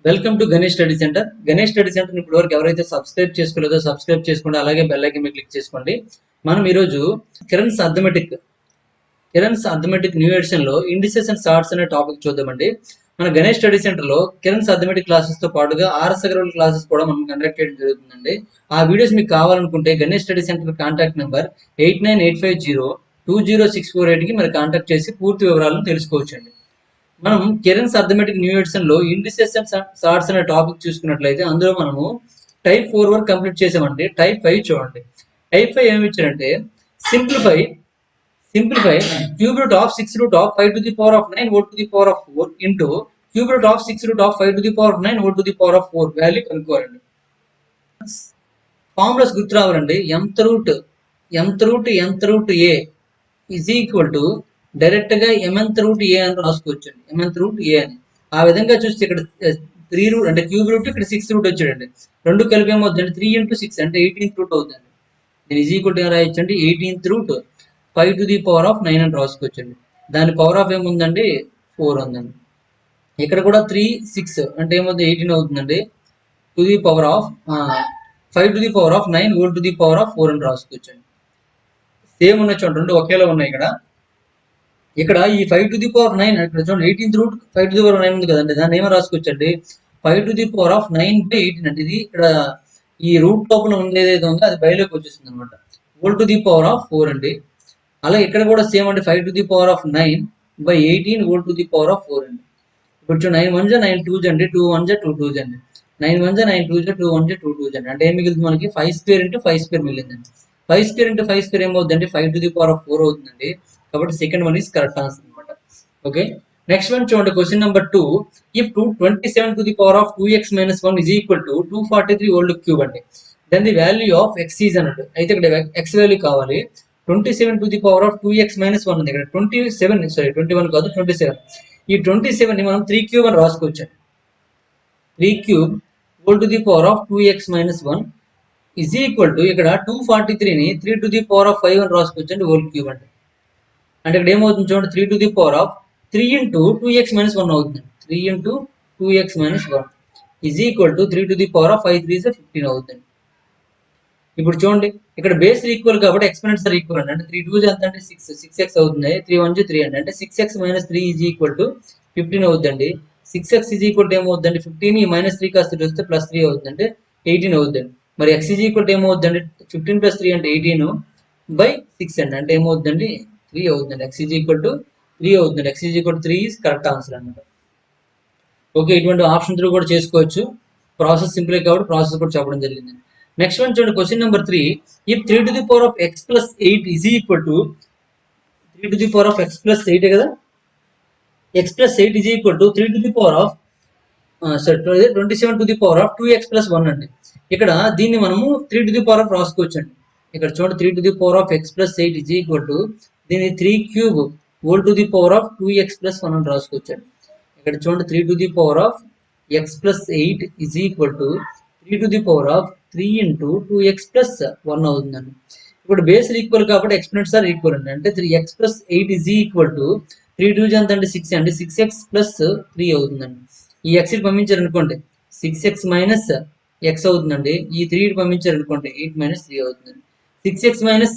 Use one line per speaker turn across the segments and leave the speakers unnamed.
Welcome to Ganesh study centre. Ganesh study centre ఇప్పుడు వరకు ఎవరైతే సబ్స్క్రైబ్ చేసుకోలేదో సబ్స్క్రైబ్ చేసుకోండి, అలాగే బెల్ ఐకాన్ మీద క్లిక్ చేసుకోండి. మనం ఈరోజు కిరణ్స్ అర్థమెటిక్ న్యూ ఎడిషన్ లో ఇండిసెస్ అండ్ చార్ట్స్ అనే టాపిక్ చూద్దామండి. మన గణేష్ స్టడీ సెంటర్ లో కిరణ్స్ అర్థమెటిక్ క్లాసెస్ తో పాటుగా ఆర్ఎస్ అగర్వాల్ క్లాసెస్ కూడా మనం కండక్ట్ చేయడం జరుగుతుందండి. ఆ వీడియోస్ మీకు కావాలనుకుంటే Ganesh study centre contact number 8985020648 కి మరి కాంటాక్ట్ చేసి పూర్తి వివరాలను తెలుసుకోవచ్చండి. మనం కెరెన్స్ అర్థమెటిక్ న్యూ ఎడిషన్ లో ఇండిసెస్ అండ్ సార్ట్స్ అనే టాపిక్ చూసుకున్నట్లయితే అందులో మనము టైప్ 4 వరకు కంప్లీట్ చేసామండి. టైప్ 5 చూడండి. టైప్ 5 ఏమి ఇచ్చారంటే simplify cube root of 6 root of 5 to the power of 9 whole to the power of 4 into cube root of 6 root of 5 to the power of 9 whole to the power of 4 value కనుక్కోవాలండి. Formulas గుర్తు రావాలండి. mth root A is equal to direct గా mnth root A అని రాసుకోవచ్చు. mnth root A అని ఆ విధంగా చూస్తే ఇక్కడ 3 రూట్ అంటే క్యూబ్ రూట్, ఇక్కడ 6 రూట్ వచ్చాడండి. రెండు కలిపి ఏమవుతుందండి 3 into 6 అంటే 18th రూట్ అవుతుంది. దీని ఈజ్ ఈక్వల్ టు ఏం రాయొచ్చండి 18th route 5 to the power of 9 అని రాసుకోవచ్చండి. దాని పవర్ ఆఫ్ ఏముందండి 4 ఉందండి. ఇక్కడ కూడా 3 6 అంటే ఏమవుతుంది 18 అవుతుందండి. To the power of 5 to the power of 9 whole to the power of 4 అని రాసుకోవచ్చండి. సేమ్ ఉన్న చూడండి, రెండు ఒకేలా ఉన్నాయి. ఇక్కడ ఈ 5 to the power of 9 ఇక్కడ చూడండి 18th route 5 to the power of 9 ఉంది కదండి. దాన్ని ఏమో రాసుకోవచ్చండి 5 to the power of 9/18 అంటే ఇది ఇక్కడ ఈ రూట్ లోపల ఉండేది ఏదో ఉందో అది బయలోకి వచ్చేస్తుంది అనమాట. Whole to the power of 4 అండి. అలాగే ఇక్కడ కూడా సేమ్ అండి 5 to the power of 9/18 whole to the power of 4 అండి. ఇప్పుడు 9 1 9 2 అండి, 2 1 2 2 అండి, 9 1 9 2 2 1 2 2 అండి. అంటే ఏం మిగులుతుంది మనకి 5 స్క్వేర్ ఇంటూ 5 స్క్వేర్ మిగిలిందండి. 5 స్క్వేర్ ఇంటూ 5 స్క్వేర్ ఏమవుతుందండి 5 to the power of 4 అవుతుందండి. కాబట్టి second one is correct answer అనమాట. ఓకే, నెక్స్ట్ వన్ చూడండి. Question number 2. If 27 to the power of 2x minus 1 is equal to 243 whole cube అండి, then the value of x is అన్నట్టు. అయితే ఇక్కడ x value కావాలి. 27 to the power of 2x minus 1 ఉంది. ఇక్కడ 21 కాదు 27. ఈ 27 ని మనం 3 క్యూబ్ అని రాసుకోవచ్చు. 3 cube whole to the power of 2x minus 1 is equal to ఇక్కడ 243 ని 3 to the power of 5 అని రాసుకోవచ్చు అండి, హోల్ క్యూబ్ అంటే. అంటే ఇక్కడ ఏమవుతుంది చూడండి 3 to the power of 3 into 2x minus 1 అవుతుంది. 3 into 2x minus 1 is equal to 3 to the power of 5 3 is 15 అవుతుంది. ఇప్పుడు చూడండి ఇక్కడ బేస్ ఈక్వల్ కాబట్టి ఎక్స్పెనెంట్స్ ఆర్ ఈక్వల్ అండి. అంటే 3 2 ఎంత అంటే 6x అవుతుంది. 3 1 3 అండి, అంటే 6x minus 3 is equal to 15 అవుతుందండి. 6x ఈజ్ ఈక్వల్ టు ఏమవుతుందండి 15 ఈ మైనస్ 3 కాస్త వస్తే ప్లస్ 3 అవుతుంది, అంటే 18 అవుతుందండి. మరి x ఈజ్ ఈక్వల్ టు ఏమవుతుందండి 15 + 3 అంటే 18/6 అండి, అంటే ఏమవుతుందండి 3 అవుతుందండి. x ఈజ్ ఈక్వల్ టు 3 అవుతుంది. x is equal to 3 is correct answer అన్నమాట. ఓకే, ఇటువంటి ఆప్షన్ త్రూ కూడా చేసుకోవచ్చు. ప్రాసెస్ సింపుల్ కాబట్టి ప్రాసెస్ కూడా చెప్పడం జరిగింది. నెక్స్ట్ వన్ చూడండి. Question number 3. If 3 to the power of x plus 8 is equal to 3 to the power of x plus 8 కదా, x plus 8 is equal to 3 to the power of 27 to the power of 2x plus 1 అండి. ఇక్కడ దీన్ని మనము 3 to the power of రాసుకోవచ్చు అండి. ఇక్కడ చూడండి 3 to the power of x plus 8 is equal to దీన్ని 3 cube whole to the power of 2x plus 1 అని రాసుకోవచ్చు అండి. ఇక్కడ చూడండి 3 to the power of x plus 8 is equal to 3 to the power of 3 into 2x plus 1 అవుతుందండి. ఇప్పుడు base equal కాబట్టి ఎక్స్పెనెంట్స్ are equal అండి. అంటే 3x plus 8 is equal to 3 2 ఎంత అంటే 6 అండి, 6x plus 3 అవుతుందండి. ఈ x పంపించారు అనుకోండి 6x minus x అవుతుందండి. ఈ 3 పంపించారు అనుకోండి 8 minus 3 అవుతుందండి. 6x minus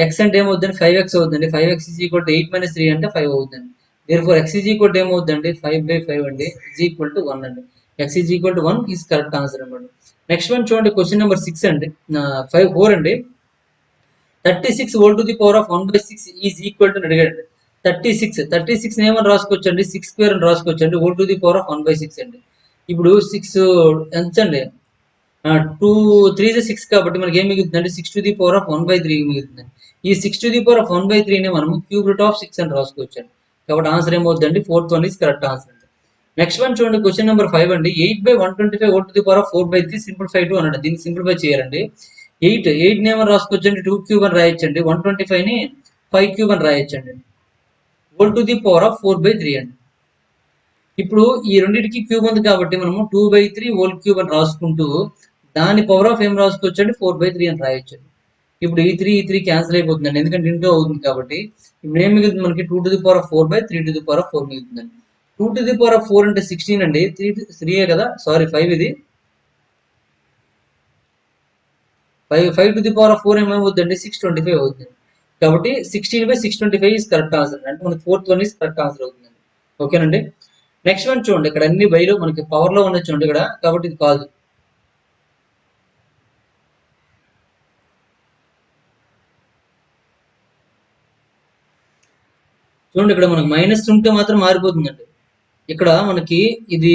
x అంటే ఏమవుతుందండి 5x అవుతుంది. 5x is equal to 8 minus 3 అంటే 5 అవుతుంది. therefore x is equal to ఏమవుతుందండి 5/5 అండి, is equal to 1 అండి. x is equal to 1 is correct answer అన్నమాట. నెక్స్ట్ వన్ చూడండి. క్వశ్చన్ నెంబర్ 6 అండి 4 అండి. 36 whole to the power of 1/6 is equal to అడిగాడు. 36 ఏమని రాసుకోవచ్చు అండి 6 స్క్వేర్ అని రాసుకోవచ్చు అండి, whole to the power of 1/6 అండి. ఇప్పుడు 6 ఎంత అండి 2 3 6 కాబట్టి మనకి ఏం మిగులుతుందండి 6 to the power of 1/3 మిగులుతుందండి. ఈ 6 to the power of 1/3 ని మనము క్యూబ్ రూట్ ఆఫ్ 6 అని రాసుకోవచ్చు అండి. కాబట్టి ఆన్సర్ ఏమవుతుందండి 4th one is correct answer అండి. నెక్స్ట్ వన్ చూడండి. క్వశ్చన్ నెంబర్ 5 అండి. 8/125 whole to the power of 4/3 simplify to అన్నాడు. దీన్ని సింప్లిఫై చేయాలండి. 8 ని ఏమని రాసుకోవచ్చు అండి 2 క్యూబ్ అని రాయొచ్చండి. 125 ని 5 క్యూబ్ అని రాయొచ్చండి, whole to the power of 4/3 అండి. ఇప్పుడు ఈ రెండింటికి క్యూబ్ ఉంది కాబట్టి మనము 2/3 హోల్ క్యూబ్ అని రాసుకుంటూ దాని పవర్ ఆఫ్ ఏం రాసుకోవచ్చు అండి 4/3 అని రాయొచ్చు. ఇప్పుడు ఈ 3 క్యాన్సిల్ అయిపోతుందండి, ఎందుకంటే ఇంటూ అవుతుంది కాబట్టి. ఇప్పుడు ఏం మిగులుతుంది మనకి 2 to the power of 4/3 to the power of 4 మిగులుతుందండి. 2 to the power of 4 అంటే 16 అండి. 3 కదా, సారీ 5 ఇది. 5 to the power of 4 ఏమవుతుందండి, 625 అవుతుంది. కాబట్టి 16/625 ఇస్ కరెక్ట్ ఆన్సర్. అంటే మనకి fourth one is correct answer అవుతుందండి. ఓకేనండి. నెక్స్ట్ వన్ చూడండి, ఇక్కడ అన్ని బైలో మనకి పవర్ లో ఉన్నది చూడండి ఇక్కడ, కాబట్టి ఇది కాదు. చూడండి, ఇక్కడ మనకి మైనస్ ఉంటే మాత్రం మారిపోతుందండి. ఇక్కడ మనకి ఇది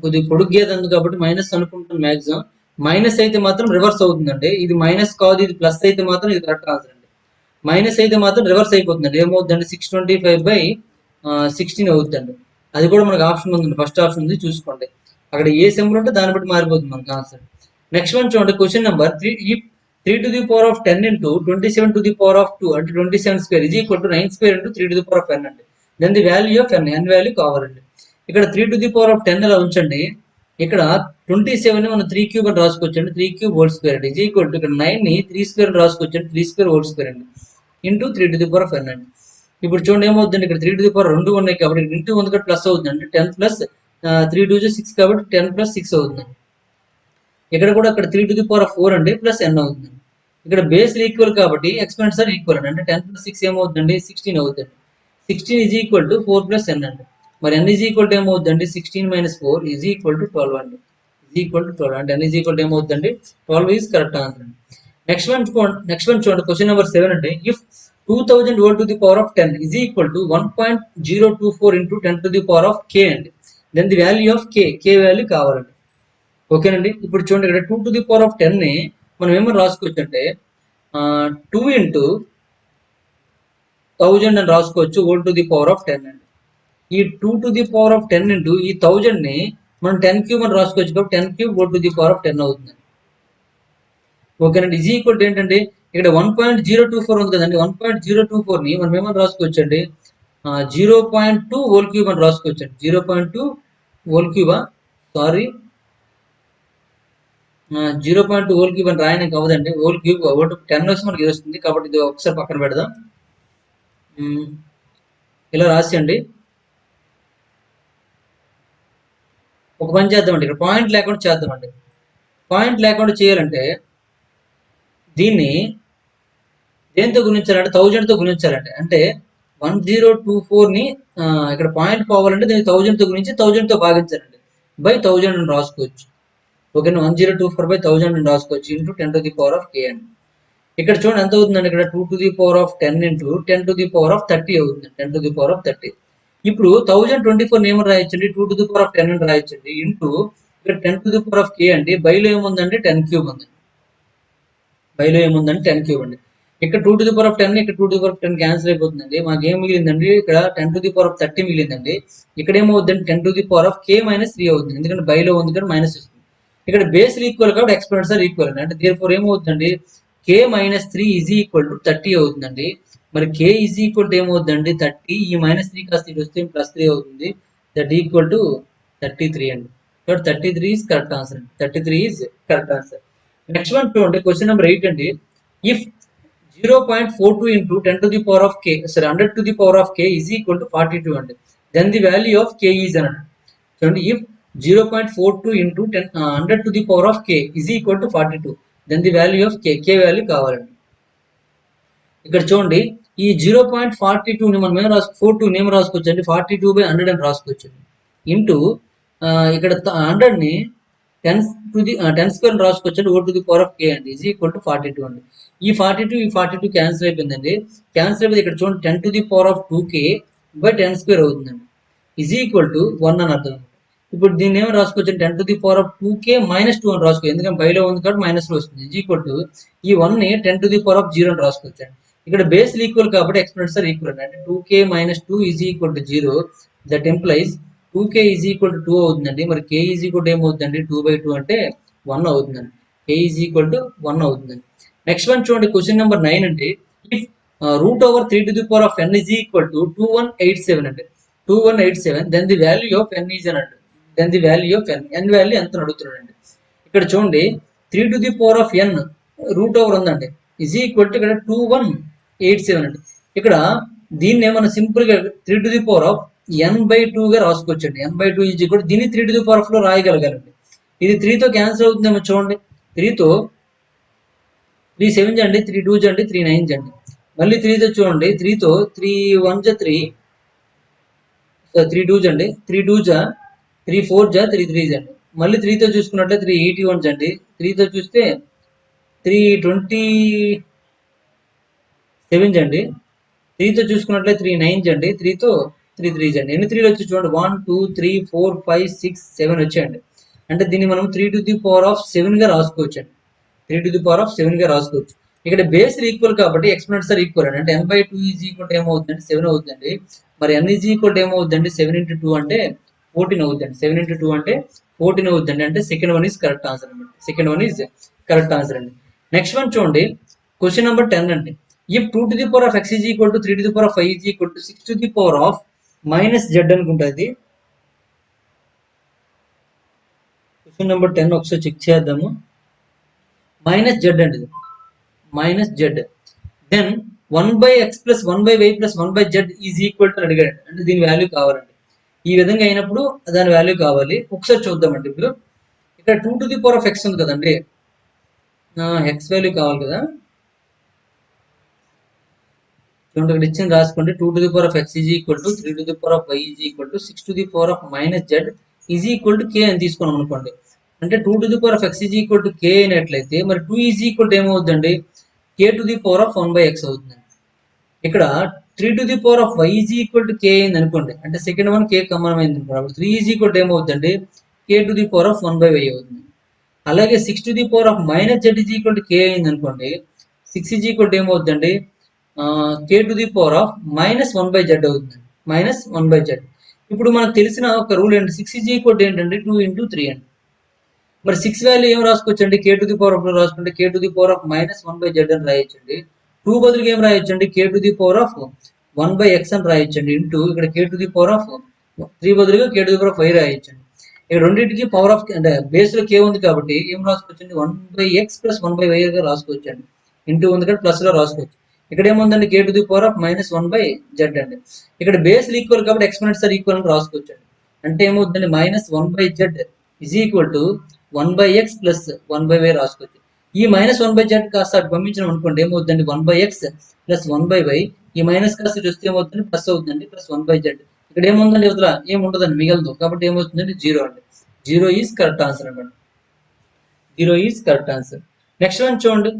కొద్ది పొడుగు గీత ఉంది కాబట్టి మైనస్ అనుకుంటాను మ్యాక్సిమం. మైనస్ అయితే మాత్రం రివర్స్ అవుతుందండి. ఇది మైనస్ కాదు, ఇది ప్లస్ అయితే మాత్రం ఇది కరెక్ట్ ఆన్సర్ అండి. మైనస్ అయితే మాత్రం రివర్స్ అయిపోతుందండి. ఏమవుతుందండి, 625/16 అవుతుందండి. అది కూడా మనకు ఆప్షన్ ఉందండి, ఫస్ట్ ఆప్షన్ ఉంది చూసుకోండి. అక్కడ ఏ సింబల్ ఉంటే దాన్ని బట్టి మారిపోతుంది మనకు ఆన్సర్. నెక్స్ట్ వన్ చూడండి, question number 3. 3 to the power of 10 into 27 to the power of 2 అంటే 27 square is equal to 9 square into 3 to the power of n అండి. Then the value of n value కావాలండి. ఇక్కడ 3 to the power of 10 ఇలా ఉంచండి. ఇక్కడ 27 ని మనం 3 cube అని రాసుకోవచ్చండి. 3 క్యూబ్ హోల్ స్క్వేర్ అండి. ఈజ్ ఈక్వల్ టు ఇక్కడ 9 ని 3 స్క్వేర్ అని రాసుకోవచ్చండి. 3 స్క్వేర్ హోల్ స్క్వేర్ అండి into 3 to the power of n అండి. ఇప్పుడు చూడండి ఏమవుతుందండి, ఇక్కడ 3 to the power 2 ఉన్నాయి కాబట్టి ఇంటూ ఉంది కాబట్టి ప్లస్ అవుతుందండి. 10 ప్లస్ 3 2 6 కాబట్టి 10 ప్లస్ 6 అవుతుందండి. ఇక్కడ కూడా అక్కడ 3 to the power of 4 అండి ప్లస్ n అవుతుంది. ఇక్కడ బేస్ ఈక్వల్ కాబట్టి ఎక్స్పెంట్స్ ఆర్ ఈక్వల్ అండి. అంటే 10 ప్లస్ 6 ఏమవుతుందండి, 16 అవుతుంది. 16 is equal to 4 plus n అండి. మరి n ఈజ్ ఈక్వల్ టు ఏమవుతుందండి, 16 మైనస్ 4 ఈజ్ ఈక్వల్ టు 12 అండి. ఈజ్ ఈక్వల్ టు 12 అంటే n ఈజ్ ఈక్వల్ టు ఏమవుతుందండి, 12 ఈజ్ కరెక్ట్ ఆన్సర్ అండి. నెక్స్ట్ వన్ చూడండి, క్వశ్చన్ నెంబర్ 7 అండి. If 2000 volt to the power of 10 is equal to 1.024 into 10 to the power of k అండి. Then the value of k value కావాలండి. ఓకేనండి. ఇప్పుడు చూడండి, ఇక్కడ 2 టు ది పవర్ ఆఫ్ 10 ని మనం ఏమని రాసుకోవచ్చు అంటే 2 ఇంటూ 1000 అని రాసుకోవచ్చు, volt to the power of 10 అండి. ఈ 2 to the power of 10 into ఈ 1000 ని మనం 10 క్యూబ్ అని రాసుకోవచ్చు కాబట్టి 10 cube volt to the power of 10 అవుతుంది. ఓకేనండి. ఈజ్ ఈక్వల్ టు ఏంటంటే ఇక్కడ 1.024 ఉంది కదండి. 1.024 ని మనం ఏమని రాసుకోవచ్చు అండి, 0.2 హోల్ క్యూబ్ అని రాసుకోవచ్చు అండి. 0.2 whole Cuba, sorry 0.2 whole cube అని రాయడానికి అవ్వదండి. హోల్ క్యూబ్ 10 వచ్చి మనకి వస్తుంది కాబట్టి ఇది ఒకసారి పక్కన పెడదాం. ఇలా రాసేయండి. ఒక పని చేద్దామండి, ఇక్కడ పాయింట్ లేకుండా చేద్దామండి. పాయింట్ లేకుండా చేయాలంటే దీన్ని దేంతో గుణించాలంటే 1000తో గుణించాలంటే, అంటే 1024 ని ఇక్కడ పాయింట్ పోవాలంటే దీన్ని 1000తో గుణించి 1000తో భాగించాలండి. బై 1000 అని రాసుకోవచ్చు. ఓకేనా, 1024/1000 అని రాసుకోవచ్చు into 10 to the power of k అండి. ఇక్కడ చూడండి ఎంత అవుతుందండి, ఇక్కడ 2 to the power of 10 into 10 to the power of 30 అవుతుంది. 10 టు ది పవర్ ఆఫ్ 30. ఇప్పుడు 1024 ఏమని రాయొచ్చండి, 2 టు ది పవర్ ఆఫ్ 10 అని రాయొచ్చండి ఇంటూ ఇక్కడ 10 to the power of k అండి. బైలో ఏముందండి, 10 క్యూబ్ ఉంది. బైలో ఏముందండి, 10 క్యూబ్ అండి. ఇక్కడ 2 టు ది పవర్ ఆఫ్ 10 ఇక్కడ 2 to the power of 10 cancel అయిపోతుందండి. మాకు ఏం మిగిలిందండి, ఇక్కడ 10 టు ది పవర్ ఆఫ్ 30 మిగిలిందండి. ఇక్కడ ఏమవుతుందండి, 10 to the power of k minus 3 అవుతుంది. ఎందుకంటే బైలో ఉంది ఇక్కడ మైనస్ వస్తుంది. ఇక్కడ బేస్ ఈక్వల్ కాబట్టి ఎక్స్పెంట్స్ ఆర్ ఈక్వల్ అండి. అంటే దేర్ఫోర్ ఏమవుతుందండి, k minus 3 is equal to 30 అవుతుందండి. మరి k ఈజ్ ఈక్వల్ టు ఏమవుతుందండి, 30. ఈ మైనస్ 3 కాస్త ఇది వస్తే ప్లస్ 3 అవుతుంది. దట్ ఈక్వల్ టు 33 అండి. కాబట్టి 33 ఈజ్ కరెక్ట్ ఆన్సర్ అండి. 33 is correct answer. Next one చూడండి, క్వశ్చన్ నెంబర్ 8 అండి. If 0.42 into 10 to the power of k, sorry 100 to the power of k is equal to 42 అండి. Then the value of k is అన్నాడు. చూడండి, if 0.42 into 100 to the power of k is equal to 42, then the value of k value కావాలండి. ఇక్కడ చూడండి, ఈ 0.42 ని మనం ఏం 42 నేమ్ రాసుకోవచ్చు అండి, 42/100 అని రాసుకోవచ్చు ఇంటూ ఇక్కడ 100 ని 10 స్క్వేర్ రాసుకోవచ్చు అండి, 1 to the power of k అండి. ఈజ్ ఈక్వల్ టు 42 అండి. ఈ 42 క్యాన్సిల్ అయిపోయిందండి. క్యాన్సిల్ అయిపోయింది. ఇక్కడ చూడండి 10 to the power of 2k/10 square అవుతుందండి. ఈజ్ ఈక్వల్ టు 1 అని అర్థం. ఇప్పుడు దీన్ని ఏమి రాసుకోవచ్చు, 10 to the power of 2k minus 2 అని రాసుకోవచ్చు. ఎందుకంటే బైలో ఉంది కాబట్టి మైనస్ లో వస్తుంది. ఈజ్ ఈక్వల్ టు ఈ 1 ని 10 to the power of 0 అని రాసుకోవచ్చు అండి. ఇక్కడ బేస్ ఈక్వల్ కాబట్టి ఎక్స్పెంట్స్ ఆర్ ఈక్వల్ అండి. అంటే 2k minus 2 is equal to 0. That implies 2k is equal to 2 అవుతుందండి. మరి k ఈజ్ ఈక్వల్ టు ఏమవుతుందండి, 2/2 అంటే 1 అవుతుందండి. k ఈజ్ ఈక్వల్ టు 1 అవుతుందండి. నెక్స్ట్ వన్ చూడండి, క్వశ్చన్ నెంబర్ 9 అండి. If √3 to the power of n is equal to 2187 అండి. 2187, then the value of n is అని అండి. Then the value of n value ఎంత అడుగుతున్నాడండి. ఇక్కడ చూడండి 3 to the power of n √over ఉందండి. ఈజ్ ఈక్వల్ టు ఇక్కడ 2187 అండి. ఇక్కడ దీన్ని ఏమన్నా సింపుల్ గా 3 to the power of n/2గా రాసుకోవచ్చండి. n/2 is equal దీన్ని 3 లో రాయగలగాలండి. ఇది 3తో క్యాన్సిల్ అవుతుందేమో చూడండి. 3తో 3 7 అండి, 3 2 అండి, 3 9 అండి. మళ్ళీ 3తో చూడండి, 3తో 3 1 3 3 2 అండి, 3 2 3 4 3 3 అండి. మళ్ళీ 3తో చూసుకున్నట్లయితే 3 81 అండి. 3తో చూస్తే 3 27 అండి. 3తో చూసుకున్నట్లయితే 3 9 అండి. 3తో 3 3 అండి. ఎన్ని 3లు వచ్చి చూడండి, 1 2 3 4 5 6 7 వచ్చాయండి. అంటే దీన్ని మనం 3⁻7గా రాసుకోవచ్చు అండి. 3⁻7గా రాసుకోవచ్చు. ఇక్కడ బేస్ ఈక్వల్ కాబట్టి ఎక్స్పోనెంట్స్ ఆర్ ఈక్వల్ అండి. అంటే n/2 ఈజ్ ఈక్వల్ ఏమవుతుందండి, 7 అవుతుందండి. మరి n ఈజ్ ఈక్వల్ ఏమవుతుందండి, 7 × 2 అంటే 14 అవుతుందండి. 7 × 2 అంటే 14 అవుతుందండి. అంటే second one is correct answer అనమాట. Second one is correct answer అండి. నెక్స్ట్ వన్ చూడండి, క్వశ్చన్ నెంబర్ 10 అండి. If 2⁻x is equal to 3�5 is equal to 6⁻−z అనుకుంటుంది. క్వశ్చన్ నెంబర్ 10 ఒకసారి చెక్ చేద్దాము. -z అండి, -z. Then 1/x + 1/y + 1/z is equal to అడిగాడు. అంటే దీని వాల్యూ కావాలండి. ఈ విధంగా అయినప్పుడు దాని వాల్యూ కావాలి. ఒకసారి చూద్దామండి. ఇప్పుడు ఇక్కడ 2⁻x ఉంది కదండి, ఎక్స్ వాల్యూ కావాలి కదా. చూడండి, ఇక్కడ ఇచ్చింది రాసుకోండి. 2⁻x is equal to 3⁻y is equal to 6⁻−z is equal to k అని తీసుకున్నాం అనుకోండి. అంటే 2⁻x is equal to k అయినట్లయితే మరి 2 ఈజ్ ఈక్వల్ టు ఏమవుతుందండి, k⁻1/x అవుతుందండి. ఇక్కడ 3⁻y is equal to k అయింది అనుకోండి. అంటే సెకండ్ వన్ k కామన్ అయింది అనుకోండి. అప్పుడు 3 ఈజ్ ఈక్వల్ టు ఏమవుతుందండి, k⁻1/y అవుతుంది. అలాగే 6⁻−z is equal to k అయింది అనుకోండి. 6 ఈజ్ ఈక్వల్ టు ఏమవుతుందండి, k⁻−1/z అవుతుంది. -1/z. ఇప్పుడు మనకు తెలిసిన ఒక రూల్ ఏంటి, 6 ఈజ్ ఈక్వల్ టు ఏంటంటే 2 × 3 అండి. మరి 6 వాల్యూ ఏం రాసుకోవచ్చండి, k⁻లో రాసుకుంటే k⁻−1/z అని రాయొచ్చండి. 2 బదులుగా ఏం రాయొచ్చండి, k⁻1/x అని రాయొచ్చండి. ఇంటూ ఇక్కడ k⁻3 బదులుగా k⁻5 రాయొచ్చండి. ఇక్కడ రెండింటికి పవర్ ఆఫ్ అంటే బేస్ లో k ఉంది కాబట్టి ఏం రాసుకోవచ్చండి, 1/x + 1/y గా రాసుకోవచ్చండి. ఇంటూ ఉంది కాబట్టి ప్లస్ లో రాసుకోవచ్చు. ఇక్కడ ఏముందండి, k⁻−1/z అండి. ఇక్కడ బేస్ ఈక్వల్ కాబట్టి ఎక్స్పోనెంట్స్ ఆర్ ఈక్వల్ అని రాసుకోవచ్చండి. అంటే ఏమవుతుందండి, -1/z is equal to 1/x + 1/y రాసుకోవచ్చు. ఈ -1/z కాస్త అటు పంపించడం అనుకోండి, ఏమవుతుందండి, 1/x + 1/y. ఈ మైనస్ కాస్త చూస్తే ఏమవుతుంది, ప్లస్ అవుతుందండి, +1/z. ఇక్కడ ఏముందండి, ఇవతల ఏముండదండి, మిగలదు. కాబట్టి ఏమవుతుందండి, 0 అండి. 0 ఈజ్ కరెక్ట్ ఆన్సర్ అనమాట. 0 is correct answer. Next one చూడండి,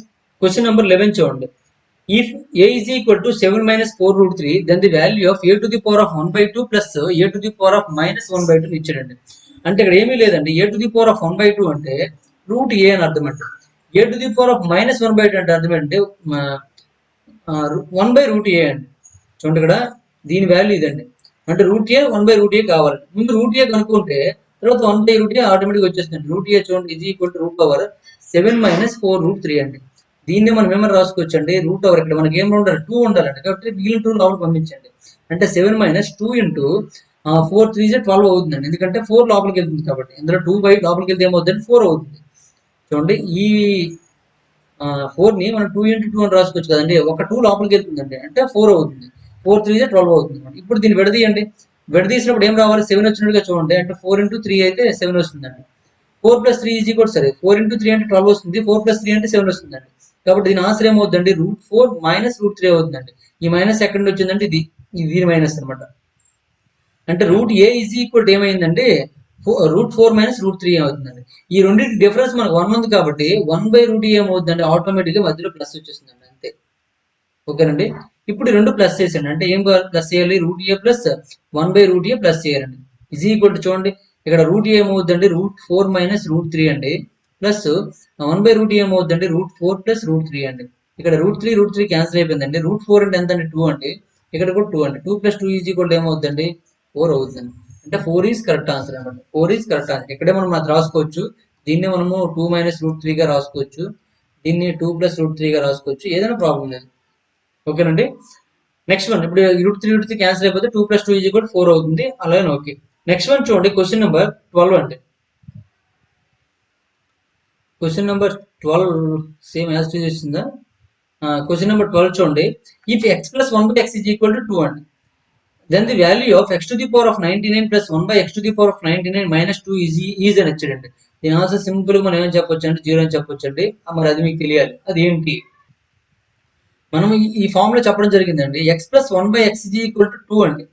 క్వశ్చన్ నెంబర్ 11 చూడండి. If a is equal to 7 - 4√3, then the value of a⁻1/2 plus a⁻−1/2 ఇచ్చాడండి. అంటే ఇక్కడ ఏమీ లేదండి, a⁻1/2 అంటే √a అని అర్థం అండి. a⁻−1/2 అంటే అర్థం ఏంటంటే 1/√a అండి. చూడండి, ఇక్కడ దీని వాల్యూ ఇదండి. అంటే √a 1/√a కావాలి. ముందు √a కనుక్కుంటే తర్వాత 1/√a ఆటోమేటిక్గా వచ్చేస్తుంది. √a చూడండి ఈజ్ ఈక్వల్ టు √7 - 4√3 అండి. దీన్ని మనం ఏమైనా రాసుకోవచ్చు అండి, √. ఇక్కడ మనకి ఏం ఉండాలి, 2 ఉండాలండి. కాబట్టి మిగిలిన 2 లోపల పంపించండి. అంటే 7 - 2 × 4 3 12 అవుతుందండి. ఎందుకంటే 4 లోపలికి వెళ్తుంది కాబట్టి. ఇందులో 2 బయట లోపలికి వెళ్తే ఏమవుతుంది, 4 అవుతుంది. చూడండి, ఈ 4ని మనం 2 × 2 అని రాసుకోవచ్చు కదండి. ఒక 2 లోపలికి వెళ్తుందండి, అంటే 4 అవుతుంది. 4 3 12 అవుతుంది. ఇప్పుడు దీన్ని విడదీయండి. విడదీసినప్పుడు ఏం రావాలి, 7 వచ్చినట్టుగా చూడండి. అంటే 4 × 3 అయితే 7 వస్తుందండి. 4 + 3 ఈజ్ ఈక్వల్ సరే 4 × 3 అంటే 12 వస్తుంది. 4 + 3 అంటే 7 వస్తుందండి. కాబట్టి దీని ఆన్సర్ ఏమవుతుందండి, √4 - √3 అవుతుందండి. ఈ మైనస్ ఎక్కడి నుంచి వచ్చిందంటే ఇది దీని మైనస్ అనమాట. అంటే √a ఈజ్ ఈక్వల్ ఏమైందండి, √4 - √3 అవుతుందండి. ఈ రెండింటి డిఫరెన్స్ మనకు 1 ఉంది కాబట్టి 1/√a ఏమవుతుందండి, ఆటోమేటిక్గా మధ్యలో ప్లస్ వచ్చేస్తుందండి, అంతే. ఓకేనండి. ఇప్పుడు రెండు ప్లస్ చేసేయండి. అంటే ఏం ప్లస్ చేయాలి, √a + 1/√a ప్లస్ చేయాలండి. ఈజ్ ఈక్వల్ చూడండి, ఇక్కడ √a ఏమవుతుందండి, √4 - √3 అండి. ప్లస్ 1/√a ఏమవుతుందండి, √4 + √3 అండి. ఇక్కడ √3 క్యాన్సిల్ అయిపోయిందండి. √4 అంటే ఎంత అండి, 2 అండి. ఇక్కడ కూడా 2 అండి. 2 + 2 ఈజ్ ఈక్వల్ ఏమవుతుందండి, 4 అవుతుంది. అంటే 4 ఈజ్ కరెక్ట్ ఆన్సర్ అనమాట. 4 ఈజ్ కరెక్ట్ ఆన్సర్. ఇక్కడే మనం అది రాసుకోవచ్చు. దీన్ని మనము 2 - √3 గా రాసుకోవచ్చు. దీన్ని 2 + √3 గా రాసుకోవచ్చు. ఏదైనా ప్రాబ్లం లేదు. ఓకేనండి. నెక్స్ట్ వన్, ఇప్పుడు √3 క్యాన్సిల్ అయిపోతే 2 + 2 ఈజ్ ఈక్వల్ 4 అవుతుంది. అలాగే ఓకే. నెక్స్ట్ వన్ చూడండి, క్వశ్చన్ నెంబర్ 12 అండి. క్వశ్చన్ నెంబర్ 12 సేమ్ యాజ్ టీజ్ వచ్చిందా. క్వశ్చన్ నెంబర్ 12 చూడండి. If x + 1/x is equal to 2 అండి. Then the value of x to the power of 99 plus 1 by x to the power of 99 minus 2 is అని వచ్చాడండి. దీని answer simple మనం ఏమని చెప్పొచ్చు అంటే 0 అని చెప్పొచ్చు అండి. మరి అది మీకు తెలియాలి, అది ఏంటి? మనం ఈ ఫామ్ లో చెప్పడం జరిగిందండి. X plus 1 by x is equal to 2 అండి.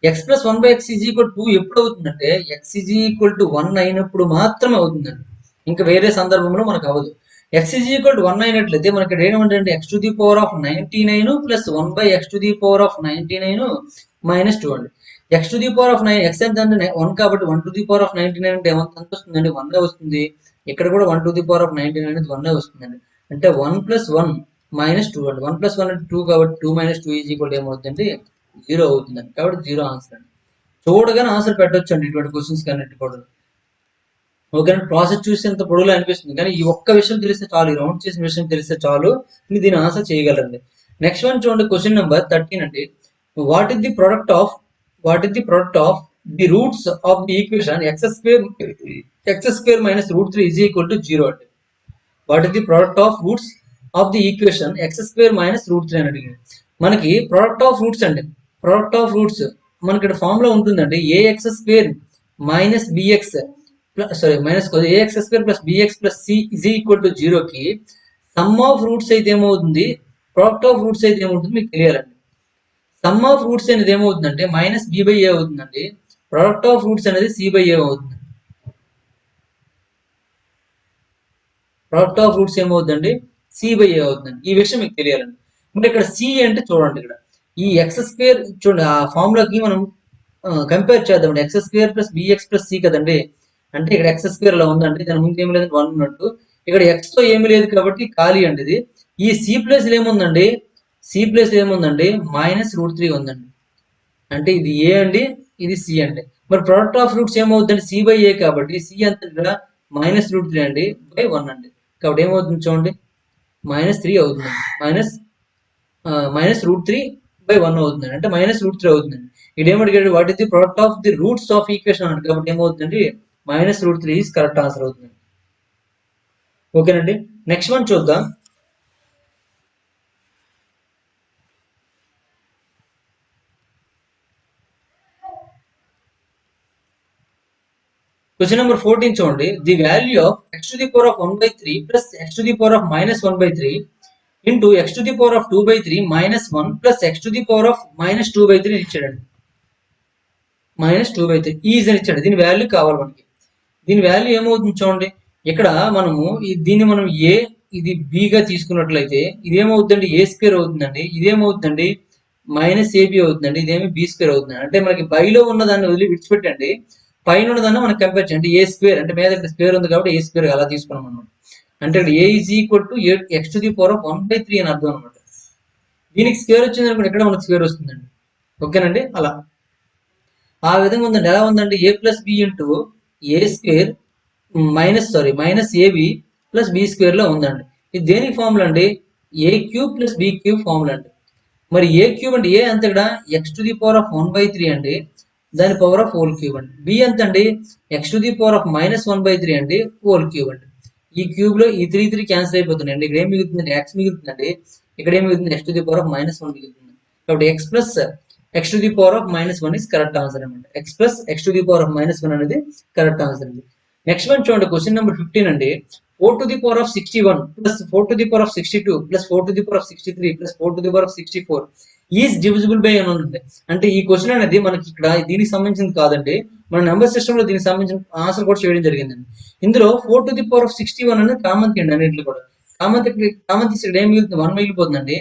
X plus 1 by x is equal to 2 ఎప్పుడు అవుతుందంటే x is equal to 1 అయినప్పుడు మాత్రమే అవుతుందండి. ఇంకా వేరే సందర్భంలో మనకు అవ్వదు. x is equal to 1 అయినట్లయితే మనకి ఏమంటే x to the power of 99 plus 1 by x to the power of 99 minus 2 అండి. x to the power of 9 x ఎంత అంటే 1 కాబట్టి 1 to the power of 99 అంటే ఎంత వస్తుందండి? 1 వస్తుంది. ఇక్కడ కూడా 1 to the power of 99 అనేది 1 వస్తుందండి. అంటే 1 plus 1 minus 2 అండి. 1 plus 1 అంటే 2 కాబట్టి 2 minus 2 ఈజ్ ఈక్వల్ ఏమవుతుందండి? 0 అవుతుందండి. కాబట్టి 0 ఆన్సర్ అండి. చూడగానే ఆన్సర్ పెట్టొచ్చు అండి ఇటువంటి క్వశ్చన్స్ కన్నిటి కూడా. ఓకే, ప్రాసెస్ చూసి ఎంత పొడవులో అనిపిస్తుంది, కానీ ఈ ఒక్క విషయం తెలిస్తే చాలు, ఈ రౌండ్ చేసిన విషయం తెలిస్తే చాలు, మీరు దీని ఆన్సర్ చేయగలరండి. నెక్స్ట్ వన్ చూడండి, క్వశ్చన్ నెంబర్ 13 అండి. What is the product of the roots of the equation x square minus root 3 is equal to 0 అండి. What is the product of roots of the equation x square minus root 3 అని అడిగింది. మనకి product of roots అండి. Product of roots మనకి ఇక్కడ form లో ఉంటుందండి. A x square minus b x minus a x square plus b x plus c is equal to 0కి sum of roots అయితే ఏమవుతుంది, ప్రొడక్ట్ ఆఫ్ రూట్స్ అయితే ఏమవుతుంది మీకు తెలియాలండి. సమ్ ఆఫ్ రూట్స్ అనేది ఏమవుతుందంటే మైనస్ బి బై ఏ అవుతుందండి. ప్రొడక్ట్ ఆఫ్ రూట్స్ అనేది సి బై ఏ అవుతుంది. ప్రొడక్ట్ ఆఫ్ రూట్స్ ఏమవుతుందండి? సి బై ఏ అవుతుందండి. ఈ విషయం మీకు తెలియాలండి. అంటే ఇక్కడ సి అంటే చూడండి, ఇక్కడ ఈ ఎక్స్ స్క్వేర్ చూడండి, ఆ ఫార్ములాకి మనం కంపేర్ చేద్దామండి. X square plus b x plus c కదండి. అంటే ఇక్కడ ఎక్స్ స్క్వేర్ లో ఉందండి, దాని ముందు ఏమి లేదు 1 ఉన్నట్టు. ఇక్కడ ఎక్స్ తో ఏమి లేదు కాబట్టి ఖాళీ అండి ఇది. ఈ సి ప్లేస్ ఏముందండి? సి ప్లేస్ ఏముందండి? మైనస్ రూట్ 3 ఉందండి. అంటే ఇది ఏ అండి, ఇది సి అండి. మరి ప్రొడక్ట్ ఆఫ్ రూట్స్ ఏమవుతుందండి? సి బై ఏ కాబట్టి సి అంత ఇక్కడ మైనస్ రూట్ 3 అండి బై 1 అండి. కాబట్టి ఏమవుతుంది చూడండి, -3 అవుతుంది. మైనస్ రూట్ 3 బై 1 అవుతుందండి. అంటే -√3 అవుతుందండి. ఇదేమడిగాడు? What is the product of the roots of equation అన్నాడు. కాబట్టి ఏమవుతుందండి? -√3 ఈజ్ కరెక్ట్ ఆన్సర్ అవుతుంది. ఓకేనండి. నెక్స్ట్ వన్ చూద్దాం. క్వశ్చన్ నెంబర్ 14 చూడండి. The value of x to the power of 1/3 plus x to the power of -1/3 into x to the power of 2/3 minus 1 plus x to the power of -2/3 ఇచ్చాడండి. -2/3 is అని ఇచ్చాడు. దీని value కావాలి మనకి. దీని value ఏమవుతుంది చూడండి. ఇక్కడ మనము దీన్ని మనం ఏ, ఇది బిగా తీసుకున్నట్లయితే ఇదేమవుతుందండి? ఏ స్క్వేర్ అవుతుందండి. ఇదేమవుతుందండి? -ab అవుతుందండి. ఇదేమి బి స్క్వేర్ అవుతుందండి. అంటే మనకి బైలో ఉన్న దాన్ని వదిలి విడిచిపెట్టండి, పైన ఉన్నదాన్ని మనం కంపేర్ చేయండి. ఏ స్క్వేర్ అంటే మీద స్క్వేర్ ఉంది కాబట్టి ఏ స్క్వేర్ అలా తీసుకున్నాం అనమాట. అంటే ఇక్కడ a is equal to x to the power of 1/3 అని అర్థం అనమాట. దీనికి స్క్వేర్ వచ్చింది అనుకోండి, ఇక్కడ మనకు స్క్వేర్ వస్తుందండి. ఓకేనండి. అలా ఆ విధంగా ఉందండి. ఎలా ఉందండి? A plus b into a square minus a b plus b square లో ఉందండి. ఇది దేనికి ఫార్ములా అండి? A cube plus b cube formula అండి. మరి ఏ క్యూబ్ అంటే ఏ అంత ఇక్కడ x to the power of 1/3 అండి, దాని పవర్ ఆఫ్ హోల్ క్యూబ్ అండి. బి ఎంత అండి? X to the power of -1/3 అండి, హోల్ క్యూబ్ అండి. ఈ క్యూబ్ లో ఈ 3 క్యాన్సిల్ అయిపోతున్నాయండి. ఇక్కడ ఏం మిగులుతుందండి? ఎక్స్ మిగులుతుందండి. ఇక్కడ ఏం మిగులుతుంది? X to the power of -1 మిగులుతుంది. కాబట్టి x plus x to the power of -1 is correct answer అనమాట. X plus x to the power of -1 అనేది కరెక్ట్ ఆన్సర్ అండి. నెక్స్ట్ వన్ చూడండి, క్వశ్చన్ నెంబర్ 15 అండి. 4 to the power of 61 plus 4 to the power of 62 plus 4 to the power of 63 plus 4 to the power of 64 is divisible by అని ఉంది. అంటే ఈ question అనేది మనకి ఇక్కడ దీనికి సంబంధించింది కాదండి, మన నెంబర్ సిస్టమ్ లో దీనికి సంబంధించిన ఆన్సర్ కూడా చేయడం జరిగిందండి. ఇందులో 4 to the power of 61 అనేది కామన్ తీయండి అన్నింటిలో కూడా. కామన్ తీసి ఇక్కడ ఏం మిగులుతుంది? 1 మిగిలిపోతుందండి.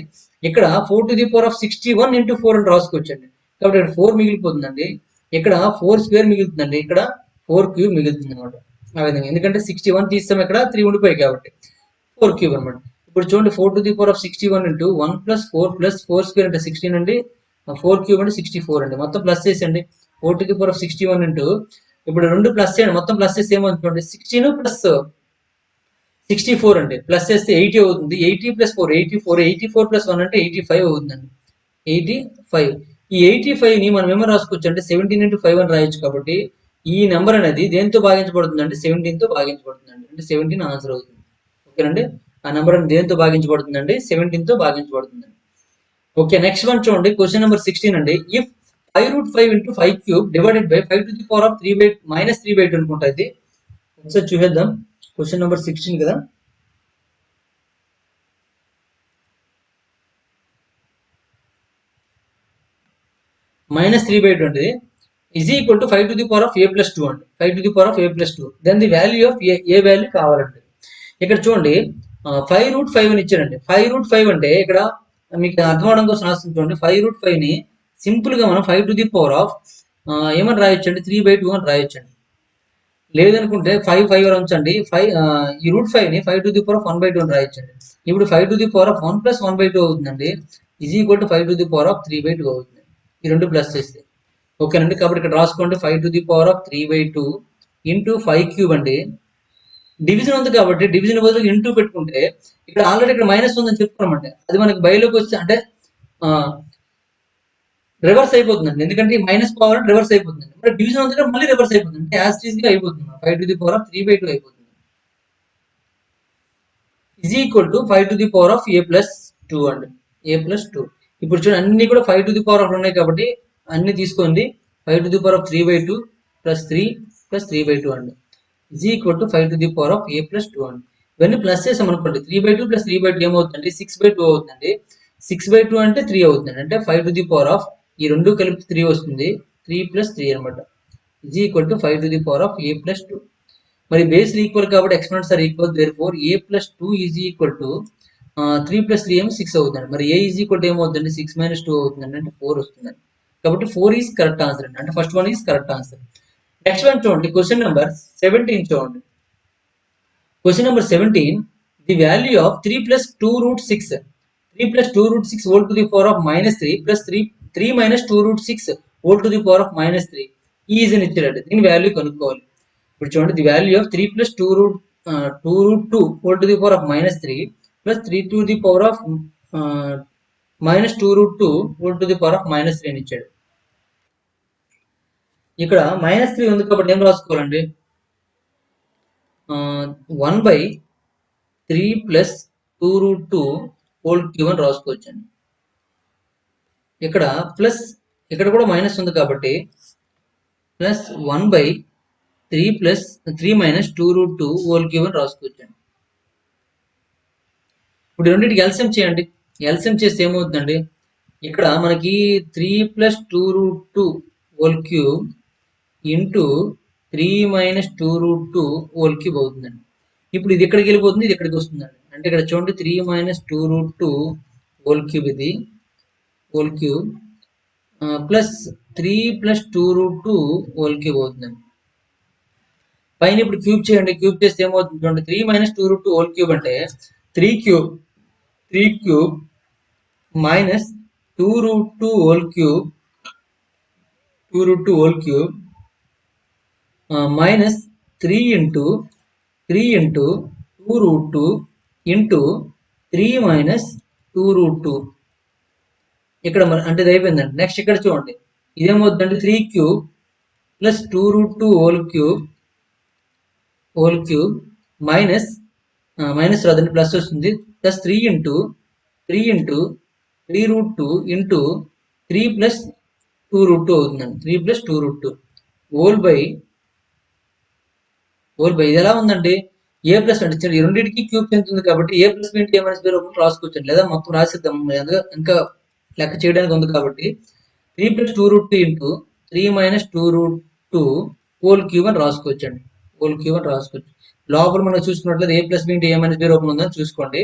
ఇక్కడ 4 to the power of 61 into 4 అని రాసుకోవచ్చండి. కాబట్టి ఇక్కడ 4 మిగిలిపోతుందండి. ఇక్కడ 4 స్క్వేర్ మిగులుతుందండి. ఇక్కడ 4 క్యూబ్ మిగులుతుంది అనమాట. ఆ విధంగా, ఎందుకంటే 61 తీస్తాం, ఇక్కడ 3 ఉండిపోయాయి కాబట్టి 4 క్యూబ్ అనమాట. ఇప్పుడు చూడండి, 4 to the power of 61 into 1 plus 4 plus 4 square అంటే 16 అండి, 4 క్యూబ్ అంటే 64 అండి. మొత్తం plus చేసండి. 4 to the power of 61 into ఇప్పుడు రెండు ప్లస్ చేయండి, మొత్తం ప్లస్ చేస్తే ఏమవుతుంది? 16 ప్లస్ 64 అండి. ప్లస్ చేస్తే 80 అవుతుంది. 80 ప్లస్ 4 84, 84 ప్లస్ 1 అంటే 85 అవుతుందండి. 85. ఈ 85 ని మనం ఏమో రాసుకోవచ్చు అంటే 17 into 5 అని రాయొచ్చు. కాబట్టి ఈ నెంబర్ అనేది దేంతో భాగించబడుతుంది అంటే 17 తో భాగించబడుతుందండి. అంటే 17 ఆన్సర్ అవుతుంది. ఓకేనండి. ఆ నెంబర్ అనేది దేంతో భాగించబడుతుందండి? 17 తో భాగించబడుతుందండి. ఓకే, నెక్స్ట్ వన్ చూడండి, క్వశ్చన్ నెంబర్ 16 అండి. If 5√5 into 5 cube divided by 5 to the power of 3 by minus 3/2 అనుకుంటా ఇది. ఒకసారి చూసేద్దాం. క్వశ్చన్ నెంబర్ 16 కదా. minus 3/2 అంటే is equal to 5 to the power of a plus 2 అండి. 5 to the power of a plus 2. Then the value of a value కావాలండి. ఇక్కడ చూడండి 5√5 అని ఇచ్చారండి. 5√5 అంటే ఇక్కడ మీకు అర్థం అవడం కోసం రాస్తుంది చూడండి. 5√5 ని సింపుల్ గా మనం 5 to the power of ఏమని రాయొచ్చండి, 3/2 అని రాయొచ్చండి. లేదనుకుంటే 5 ఉంచండి. ఈ √5 ని 5 to the power of 1/2 అని రాయొచ్చండి. ఇప్పుడు 5 to the power of 1 plus 1/2 అవుతుందండి. is equal to 5 to the power of 3/2 అవుతుంది. ఈ రెండు ప్లస్ చేస్తే ఓకేనండి. కాబట్టి ఇక్కడ రాసుకోండి 5 to the power of 3/2 into 5 cube అండి. డివిజన్ ఉంది కాబట్టి డివిజన్ బదులు ఇంటూ పెట్టుకుంటే ఇక్కడ ఆల్రెడీ ఇక్కడ మైనస్ ఉందని చెప్పుకున్నామండి. అది మనకి బయలోకి వచ్చి అంటే రివర్స్ అయిపోతుందండి. ఎందుకంటే మైనస్ పవర్ రివర్స్ అయిపోతుంది. మరి డివిజన్ ఉంది మళ్ళీ రివర్స్ అయిపోతుంది. అంటే యాజ్ ఈజ్ గా అయిపోతుంది. 5 to the power of 3/2 అయిపోతుంది. is equal to 5 to the power of a plus 2 అండి. a plus 2. ఇప్పుడు చూడండి అన్ని కూడా 5 to the power of ఉన్నాయి కాబట్టి అన్ని తీసుకోండి. 5 to the power of 3/2 plus 3 plus 3/2 అండి. is equal to 5 to the power of a plus 2 అండి. ఇవన్నీ ప్లస్ చేసాం అనుకోండి. 3/2 plus 3/2 ఏమవుతుందండి, 6/2 అవుతుందండి. 6/2 అంటే 3 అవుతుంది. అంటే 5 to the power of ఈ రెండు కలిపి 3 వస్తుంది. 3 plus 3 అనమాట. is equal to 5 to the power of a plus 2. మరి బేస్ ఈక్వల్ కాబట్టి exponents are equal. Therefore a plus 2 is equal to 3 plus 3 ఏమో 6 అవుతుంది. మరి a is equal to ఏమవుతుంది, 6 minus 2 అవుతుందండి. అంటే 4 వస్తుందండి. కాబట్టి 4 ఈజ్ కరెక్ట్ ఆన్సర్ అండి. అంటే first one is correct answer. Next one చూడండి, క్వశ్చన్ నెంబర్ 17 చూడండి. Question number 17, the value of 3 plus 2√6 3 plus 2√6 whole to the power of minus 3 plus 3 minus 2√6 whole to the power of minus 3 is అని ఇచ్చారండి. దీని value కనుక్కోవాలి. ఇప్పుడు చూడండి, the value of 3 plus 2√2 whole to the power of minus 3 plus 3 to the power of minus 2√2 whole to the power of minus 3 అని ఇచ్చాడు. ఇక్కడ minus 3 ఉంది కాబట్టి ఏం రాసుకోవాలండి, 1/3 plus 2√2 whole cube అని రాసుకోవచ్చండి. ఇక్కడ ప్లస్ ఇక్కడ కూడా మైనస్ ఉంది కాబట్టి plus 1/3 plus 3 minus 2√2 whole cube అని రాసుకోవచ్చండి. ఇప్పుడు రెండింటికి ఎల్సిఎం చేయండి. ఎల్సిఎం చేస్తే ఏమవుతుందండి, ఇక్కడ మనకి 3 plus 2√2 whole cube into 3 minus 2√2 whole cube అవుతుందండి. ఇప్పుడు ఇది ఎక్కడికి వెళ్ళిపోతుంది, ఇది ఎక్కడికి వస్తుందండి. అంటే ఇక్కడ చూడండి 3 minus 2√2 whole cube ఇది whole cube plus 3 plus 2√2 whole cube అవుతుందండి. పైన ఇప్పుడు క్యూబ్ చేయండి. క్యూబ్ చేస్తే ఏమవుతుంది చూడండి, 3 minus 2√2 whole cube అంటే 3 cube minus 2√2 whole cube minus 3 into 2√2 into 3 minus 2√2 ఇక్కడ అంటే ఇది అయిపోయిందండి. నెక్స్ట్ ఇక్కడ చూడండి, ఇదేమవుతుందంటే 3 cube plus 2√2 whole cube minus రాదండి, ప్లస్ వస్తుంది. ప్లస్ 3 into 3√2 into 3 plus 2√2 అవుతుందండి. 3 plus 2√2 హోల్ బై ఇది ఎలా ఉందండి, ఏ ప్లస్ అంటే ఈ రెండింటికి క్యూబ్ చెందుతుంది కాబట్టి ఏ ప్లస్ బి ఏ మైనస్ బి రూపంలో రాసుకోవచ్చు. లేదా మొత్తం రాసిద్దాం, ఇంకా లెక్క చేయడానికి ఉంది కాబట్టి 3 plus 2√2 into 3 minus 2√2 whole cube అని రాసుకోవచ్చండి. హోల్ క్యూబ్ అని రాసుకోవచ్చు. లోపల మనం చూసుకున్నట్లయితే ఏ ప్లస్ బి ఏ మైనస్ బి రూపంలో ఉందని చూసుకోండి.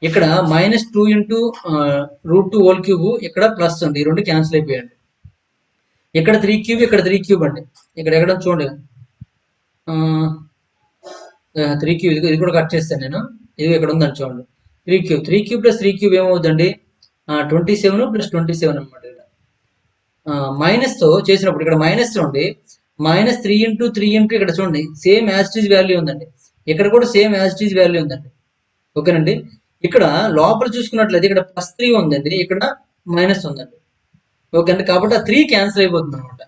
ఇక్కడ -2 into √2 హోల్ క్యూబ్, ఇక్కడ ప్లస్ ఉంది. ఈ రెండు క్యాన్సిల్ అయిపోయాయండి. ఇక్కడ 3 క్యూబ్, ఇక్కడ 3 క్యూబ్ అండి. ఇక్కడ ఎక్కడ చూడండి 3 క్యూబ్, ఇది కూడా కట్ చేస్తాను నేను. ఇది ఇక్కడ ఉందని చూడండి 3 క్యూబ్ ప్లస్ 3 క్యూబ్ ఏమవుతుందండి 27 ప్లస్ 27 అనమాట. మైనస్ తో చేసినప్పుడు ఇక్కడ మైనస్ చూడండి, -3 into 3 into ఇక్కడ చూడండి సేమ్ యాజిటీజ్ వాల్యూ ఉందండి. ఇక్కడ కూడా సేమ్ యాజిటీజ్ వాల్యూ ఉందండి. ఓకేనండి. ఇక్కడ లోపల చూసుకున్నట్లయితే ఇక్కడ +3 ఉందండి, ఇక్కడ మైనస్ ఉందండి. ఓకే అండి. కాబట్టి ఆ 3 క్యాన్సిల్ అయిపోతుంది అనమాట.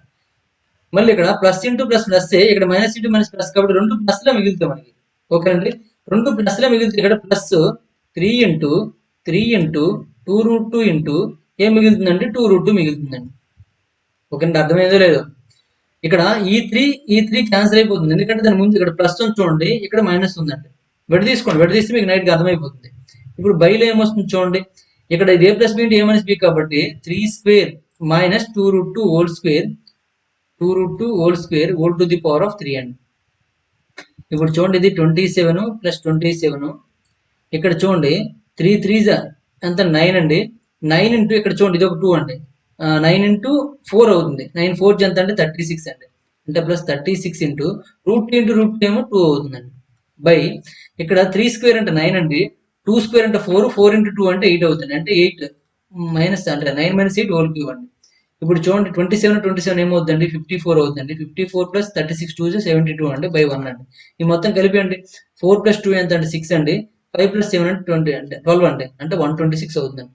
మళ్ళీ ఇక్కడ ప్లస్ ఇంటూ ప్లస్ ప్లస్, ఇక్కడ మైనస్ ఇంటూ మైనస్ ప్లస్ కాబట్టి రెండు ప్లస్లే మిగులుతాయి మనకి. ఓకే అండి. రెండు ప్లస్లే మిగులుతాయి. ఇక్కడ ప్లస్ 3 into 2√2 ఇంటూ ఏం మిగులుతుందండి, 2√2 మిగులుతుందండి. ఓకేనండి, అర్థమైందో లేదో. ఇక్కడ ఈ త్రీ క్యాన్సిల్ అయిపోతుంది, ఎందుకంటే దాని ముందు ఇక్కడ ప్లస్ ఉంది చూడండి, ఇక్కడ మైనస్ ఉందండి. విడదీస్తే మీకు నైట్గా అర్థమైపోతుంది. ఇప్పుడు బైలో ఏమొస్తుంది చూడండి, ఇక్కడ ఇది ఏ ప్లస్ బి ఇంటూ ఏ మైనస్ బి కాబట్టి 3² minus 2√2 whole square 2√2 whole square whole to the power of 3 అండి. ఇప్పుడు చూడండి, ఇది 27 ప్లస్ 27. ఇక్కడ చూడండి 3 3 ఎంత 9 అండి. 9 ఇంటూ ఇక్కడ చూడండి ఇది ఒక 2 అండి. 9 ఇంటూ 4 అవుతుంది. 9 4 ఎంత అంటే 36 అండి. అంటే ప్లస్ 36 ఇంటూ √2 ఇంటూ √2 ఏమో 2 అవుతుందండి. బై ఇక్కడ 3² అంటే 9 అండి. 2² అంటే 4, 4 ఇంటూ 2 అంటే 8 అవుతుంది. అంటే 8 మైనస్ అంటే 9 మైనస్ 8 హోల్ క్యూబ్ అండి. ఇప్పుడు చూడండి 27 ఏమవుతుందండి, 54 అవుతుందండి. 54 ప్లస్ 36 2 72 అండి, బై 1 అండి. ఈ మొత్తం కలిపి అండి 4 ప్లస్ 2 ఎంత అంటే 6 అండి. 5 ప్లస్ 7 అంటే 20 అంటే 12 అండి. అంటే 126 అవుతుందండి.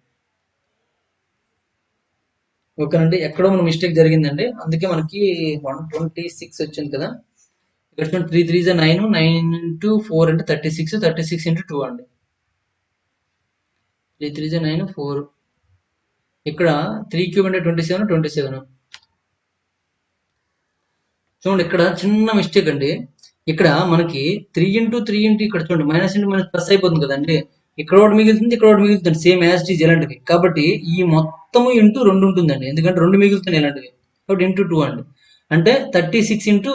ఓకేనండి, ఎక్కడో మన మిస్టేక్ జరిగిందండి, అందుకే మనకి 126 వచ్చింది కదా. ఇక్కడ 3 3 9, 9 ఇంటూ 4 అంటే 36, 36 ఇంటూ 2 అండి. 3 3 9 4. ఇక్కడ 3³ అంటే 27 27. చూడండి ఇక్కడ చిన్న మిస్టేక్ అండి. ఇక్కడ మనకి 3 ఇంటూ 3 ఇంటూ ఇక్కడ చూడండి మైనస్ ఇంటూ మైనస్ ప్లస్ అయిపోతుంది కదండి. ఇక్కడ ఒకటి మిగులుతుంది, ఇక్కడ ఒకటి మిగులుతుంది, సేమ్ యాజ్ ఇట్ ఈజ్ ఇలాంటివి. కాబట్టి ఈ మొత్తము ఇంటూ 2 ఉంటుందండి, ఎందుకంటే 2 మిగులుతున్నాయి ఇలాంటివి. కాబట్టి ఇంటూ 2 అండి. అంటే 36 ఇంటూ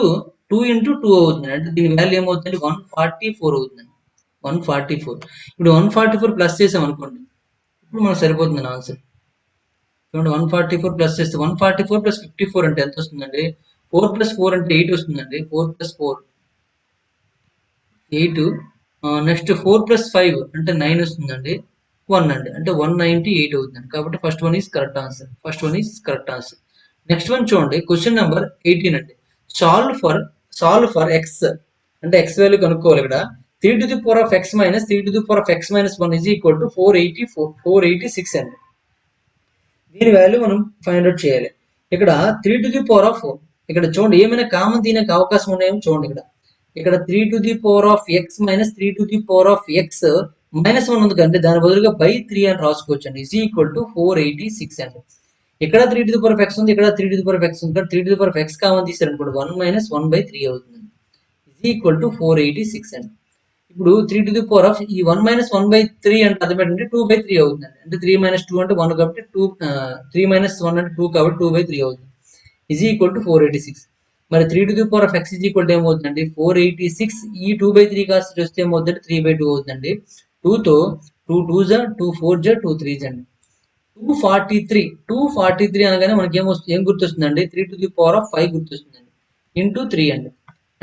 2 ఇంటూ 2 అవుతుంది. అంటే దీని వాల్యూ ఏమవుతుంది, 144 అవుతుంది. 144. ఇప్పుడు 144 ప్లస్ చేసాం అనుకోండి, ఇప్పుడు మనకు సరిపోతుంది ఆన్సర్. చూడండి 144 ప్లస్ చేస్తే 144 ప్లస్ 54 అంటే ఎంత వస్తుందండి. 4 ప్లస్ 4 అంటే 8 వస్తుందండి. 4 ప్లస్ 4 8. నెక్స్ట్ 4 ప్లస్ 5 అంటే 9 వస్తుందండి. 1 అండి, అంటే 198 అవుతుందండి. కాబట్టి first one is correct answer. Next one చూడండి, క్వశ్చన్ నెంబర్ 18 అండి. సాల్వ్ ఫర్ ఎక్స్ అంటే ఎక్స్ వాల్యూ కనుక్కోవాలి. ఇక్కడ 3 to the power of x minus 3 to the power of x minus 1 is equal to 486 అండి. దీని వాల్యూ మనం ఫైండ్ అవుట్ చేయాలి. ఇక్కడ 3 to the power of, ఇక్కడ చూడండి ఏమైనా కామన్ తీయడానికి అవకాశం ఉన్నాయేమో చూడండి. ఇక్కడ 3 to the power of x minus 3 to the power of x minus 1 ఉంది కంటే దాని బదులుగా బై 3 అని రాసుకోవచ్చు అండి. ఈజ్ ఈక్వల్ టు 486 అండి. ఇక్కడ 3 to the power of x ఉంది, ఇక్కడ 3 to the power of x ఉంది. 3 to the power of x common తీసారనుకోండి 1 minus 1/3 అవుతుంది. ఈజ్ ఈక్వల్ టు 486 అండి. ఇప్పుడు 3 to the power of ఈ 1 minus 1/3 అంటే అర్థం ఏంటంటే 2/3 అవుతుందండి. అంటే 3 minus 2 అంటే 1 కాబట్టి 3 minus 1 అంటే 2 కాబట్టి 2/3 అవుతుంది. Is equal to 486. మరి 3 to the power of x is equal to ఏమవుతుందండి, 486. ఈ 2/3 కాస్ట్ వస్తే ఏమవుతుందంటే 3/2 అవుతుందండి. 2తో 2 2 2 4 2 3 అండి. 243 అనగానే మనకి ఏం గుర్తొస్తుందండి, 3 to the power of 5 గుర్తొస్తుందండి. ఇంటూ 3 అండి.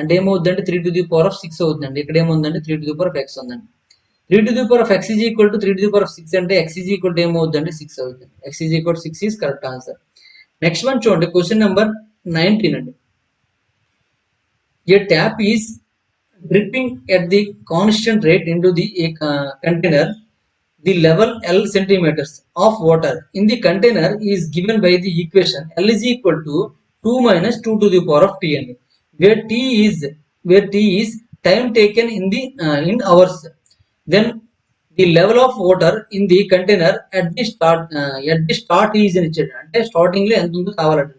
అంటే ఏమవుతుందంటే 3 to the power of 6 అవుతుందండి. ఇక్కడ ఏముందండి 3 to the power of x ఉందండి. 3 to the power of x is equal to 3 to the power of 6 అంటే x ఈజ్ ఈక్వల్ టు ఏమవుతుందండి 6 అవుతుంది. x is equal to 6 is correct answer. Next one చూడండి, question number 19 అండి. A tap is dripping at the constant rate into the container. The level L centimeters of water in the container is given by the equation L is equal to 2 minus 2 to the power of t, and where t is time taken in hours. Then the level of water in the container at the start is అని ఇచ్చాడు. అంటే starting లో ఎంత ఉందో కావాలండి.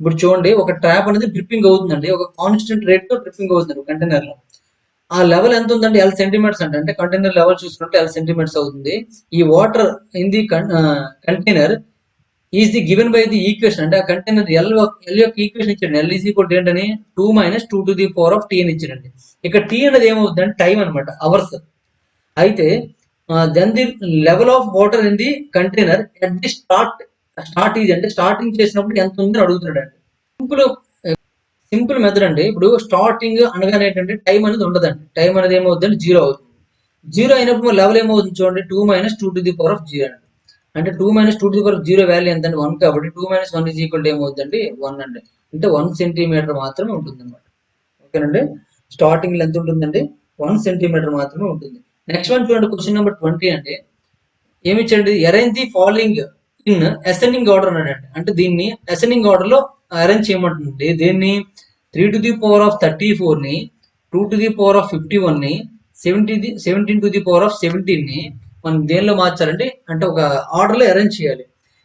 ఇప్పుడు చూడండి, ఒక ట్రాప్ అనేది డ్రిప్పింగ్ అవుతుందండి, ఒక కాన్స్టెంట్ రేట్ తో డ్రిప్పింగ్ అవుతుంది కంటైనర్ లో. ఆ లెవెల్ ఎంత ఉందండి, L సెంటీమీటర్స్ అంటే కంటైనర్ లెవెల్ చూసుకుంటే L సెంటీమీటర్స్ అవుతుంది. ఈ water in the container is the given by the equation, అంటే ఆ కంటైనర్ ఎల్ యొక్క ఈక్వేషన్ ఇచ్చాడు. ఎల్ ఈజ్ ఈక్వల్ టు ఏంటని 2 minus 2 to the power of t అని ఇచ్చాడండి. ఇక్కడ టీ అనేది ఏమవుతుందంటే టైం అనమాట, అవర్స్. అయితే then the level of water in the container at the start is అంటే స్టార్టింగ్ చేసినప్పుడు ఎంత ఉందని అడుగుతున్నాడు అండి. సింపుల్ మెథడ్ అండి. ఇప్పుడు స్టార్టింగ్ అనగానే ఏంటంటే టైం అనేది ఉండదండి. టైం అనేది ఏమవుతుందంటే 0 అవుతుంది. 0 అయినప్పుడు లెవెల్ ఏమవుతుంది చూడండి, 2 minus 2 to the power of 0 అండి. అంటే 2 minus 2 to the power of 0 value ఎంత 1 కాబట్టి 2 minus 1 ఈజ్ ఈక్వల్ టు ఏమవుతుందండి 1 అండి. అంటే 1 సెంటీమీటర్ మాత్రమే ఉంటుంది అనమాట. ఓకేనండి, స్టార్టింగ్ లెంత్ ఉంటుందండి 1 సెంటీమీటర్ మాత్రమే ఉంటుంది. నెక్స్ట్ వన్ చూడండి, క్వశ్చన్ నెంబర్ 20 అండి. ఏమి ఇచ్చండి, arrange the following in ascending order అన్నాడు. అంటే దీన్ని అసెండింగ్ ఆర్డర్ లో అరేంజ్ చేయమంటుంది. దీన్ని 3 to the power of 34 ని, 2 to the power of 51 ని, 17 to the power of 17 ని మనం దేనిలో మార్చాలంటే అంటే ఒక ఆర్డర్ లో అరేంజ్ చేయాలి.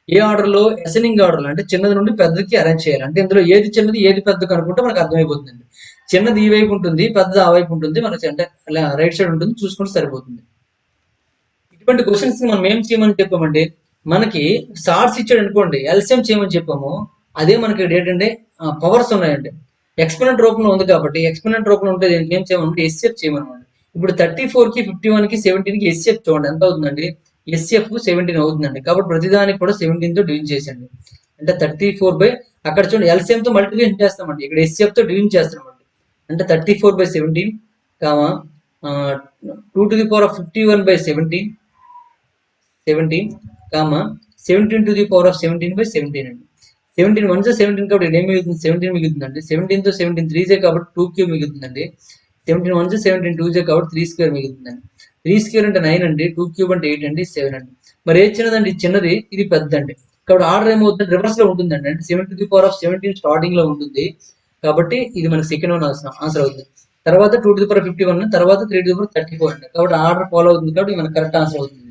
ఏ ఆర్డర్‌లో అసెండింగ్ ఆర్డర్‌లో అంటే చిన్నది నుండి పెద్దకి అరేంజ్ చేయాలి. అంటే ఇందులో ఏది చిన్నది, ఏది పెద్దది కనుక్కుంటే మనకు అర్థమైపోతుందండి. చిన్నది ఈ వైపు ఉంటుంది, పెద్దది ఆ వైపు ఉంటుంది. మనకి అంటే అలా రైట్ సైడ్ ఉంటుంది. చూసుకుంటే సరిపోతుంది. ఇటువంటి క్వెషన్స్ మనం ఏం చేయమని చెప్పామంటే, మనకి స్టార్స్ ఇచ్చాడు అనుకోండి, ఎల్సిఎం చేయమని చెప్పాము. అదే మనకి ఇక్కడ ఏంటంటే పవర్స్ ఉన్నాయండి. ఎక్స్‌పోనెంట్ రూపంలో ఉంది కాబట్టి, ఎక్స్‌పోనెంట్ రూపంలో ఉంటే దీనికి ఏం చేయమనంటే ఎస్సీఎఫ్ చేయమనమాట. ఇప్పుడు 34కి 51కి 17కి ఎస్సీఎఫ్ చూడండి ఎంత అవుతుందండి? ఎస్సీఎఫ్ 17 అవుతుందండి. కాబట్టి ప్రతిదానికి కూడా 17తో డివిజన్ చేసేయండి. అంటే 34 బై అక్కడ చూడండి ఎల్సిఎంతో మల్టిప్లికేషన్ చేస్తామండి. ఇక్కడ ఎస్సీఎఫ్తో డివిజన్ చేస్తామండి. అంటే 34/17 comma 2 to the power of 51/17 comma 17 to the power of 17/17 అండి. 17 వన్స్ 17 కాబట్టి ఇక్కడ ఏం మిగులుతుంది? 17 మిగులుతుందండి. 17తో 17 3 కాబట్టి 2 క్యూబ్ మిగులుతుందండి. 17 వన్స్ 17 2 కాబట్టి 3 స్క్వేర్ మిగులుతుందండి. 3 స్క్వేర్ అంటే 9 అండి. 2 క్యూబ్ అంటే 8 అండి. 7 అండి. మరి ఏది చిన్నదండి? ఇది చిన్నది, ఇది పెద్దండి. కాబట్టి ఆర్డర్ ఏమవుతుంది? రివర్స్ లో ఉంటుందండి. అంటే 7 to the power of 17 starting లో ఉంటుంది. కాబట్టి ఇది మనకి సెకండ్ వన్ ఆన్సర్ అవుతుంది. తర్వాత 2 to the power 51, తర్వాత 3 to the power 34 అండి. కాబట్టి ఆర్డర్ ఫాలో అవుతుంది కాబట్టి ఇది మనకి కరెక్ట్ ఆన్సర్ అవుతుంది.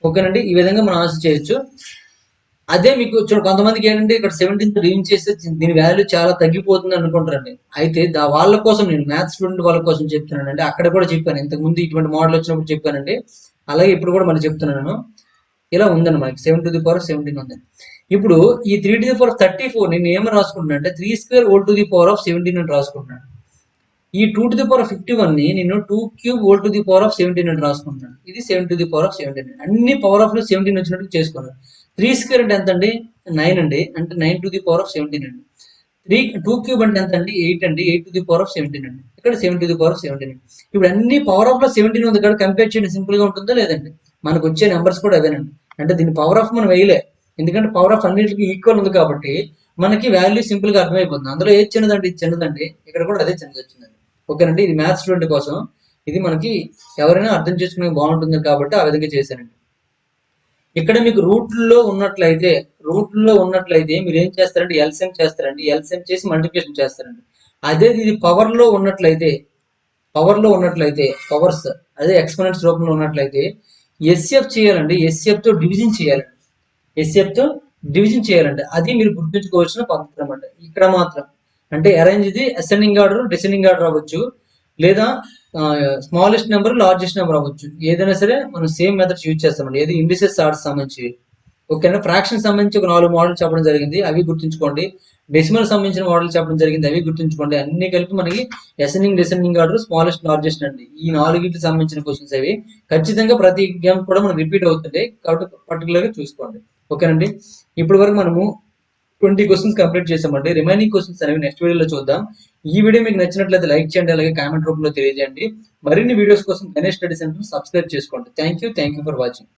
ఓకేనండి. ఈ విధంగా మనం ఆన్సర్ చేయొచ్చు. అదే మీకు చూడండి కొంతమందికి ఏంటంటే ఇక్కడ 17th డివిజన్ చేస్తే దీని వాల్యూ చాలా తగ్గిపోతుంది అనుకుంటారండి. అయితే వాళ్ళ కోసం నేను మ్యాథ్స్ స్టూడెంట్ వాళ్ళ కోసం చెప్తున్నానండి. అక్కడ కూడా చెప్పాను. ఇంతకు ముందు ఇటువంటి మోడల్ వచ్చినప్పుడు చెప్పానండి. అలాగే ఇప్పుడు కూడా మళ్ళీ చెప్తున్నాను. ఇలా ఉందండి మనకి 7 to the power 17 ఉందండి. ఇప్పుడు ఈ 3 to the power 34 నేను ఏమని రాసుకుంటున్నాను అంటే 3 square whole to the power of 17 అని రాసుకుంటున్నాను. ఈ 2 to the power 51 ని నేను 2 cube whole to the power of 17 అని రాసుకుంటున్నాను. ఇది 7 to the power ఆఫ్ 17. అన్ని పవర్ ఆఫ్ లో 17 వచ్చినట్టు చేసుకున్నాను. 3 స్క్వేర్ అంటే ఎంత అండి? 9 అండి. అంటే 9 to the power ఆఫ్ 17 అండి. 2 క్యూబ్ అంటే ఎంత అండి? 8 అండి. 8 to the power ఆఫ్ 17 అండి. ఇక్కడ 7 to the power ఆఫ్ 17. ఇప్పుడు అన్ని పవర్ ఆఫ్ లో 17 ఉంది కదా, కంపేర్ చేయండి సింపుల్ గా ఉంటుందో లేదండి. మనకు వచ్చే నెంబర్స్ కూడా అవేనండి. అంటే దీని పవర్ ఆఫ్ మనం వేయలే, ఎందుకంటే పవర్ ఆఫ్ అన్నిటికీ ఈక్వల్ ఉంది కాబట్టి మనకి వాల్యూ సింపుల్ గా అర్థమైపోతుంది. అందులో ఏది చిన్నదండి? ఇది చిన్నదండి. ఇక్కడ కూడా అదే చిన్నది వచ్చిందండి. ఓకేనండి. ఇది మ్యాథ్స్ స్టూడెంట్ కోసం. ఇది మనకి ఎవరైనా అర్థం చేసుకునే బాగుంటుంది కాబట్టి ఆ విధంగా చేశానండి. ఇక్కడ మీకు రూట్లో ఉన్నట్లయితే మీరు ఏం చేస్తారంటే ఎల్సిఎం చేస్తారండి. ఎల్సిఎం చేసి మల్టిప్లికేషన్ చేస్తారండి. అదే ఇది పవర్స్ అదే ఎక్స్పోనెంట్స్ రూపంలో ఉన్నట్లయితే ఎస్ఎఫ్ చేయాలండి. ఎస్ఎఫ్ తో డివిజన్ చేయాలండి. ఎస్ఎఫ్ తో డివిజన్ చేయాలండి. అది మీరు గుర్తుంచుకోవాల్సిన పద్ధతి అనమాట. ఇక్కడ మాత్రం అంటే అరేంజ్ ఇది అసెండింగ్ ఆర్డర్, డిసెండింగ్ ఆర్డర్ అవ్వచ్చు, లేదా స్మాలెస్ట్ నెంబర్, లార్జెస్ట్ నెంబర్ అవ్వచ్చు. ఏదైనా సరే మనం సేమ్ మెథడ్స్ యూజ్ చేస్తామండి. ఏది ఇండిసెస్ ఆర్డర్ సంబంధించి. ఓకేనా. ఫ్రాక్షన్ సంబంధించి ఒక 4 మోడల్ చెప్పడం జరిగింది, అవి గుర్తుంచుకోండి. డెసిమల్ సంబంధించిన మోడల్ చెప్పడం జరిగింది, అవి గుర్తుంచుకోండి. అన్ని కలిపి మనకి ascending, descending order, smallest, largest అండి. ఈ 4కి సంబంధించిన క్వశ్చన్స్ అవి ఖచ్చితంగా ప్రతి ఎగ్జామ్ కూడా మనకి రిపీట్ అవుతుంది కాబట్టి పర్టికులర్ గా చూసుకోండి. ఓకేనండి. ఇప్పటి వరకు మనము 20 క్వశ్చన్స్ కంప్లీట్ చేసామండి. రిమైనింగ్ క్వశ్చన్స్ అనేవి నెక్స్ట్ వీడియోలో చూద్దాం. ఈ వీడియో మీకు నచ్చినట్లయితే లైక్ చేయండి, అలాగే కామెంట్ రూపంలో తెలియజేయండి. మరిన్ని వీడియోస్ కోసం గణేష్ స్టడీ సెంటర్ సబ్స్క్రైబ్ చేసుకోండి. Thank you for watching.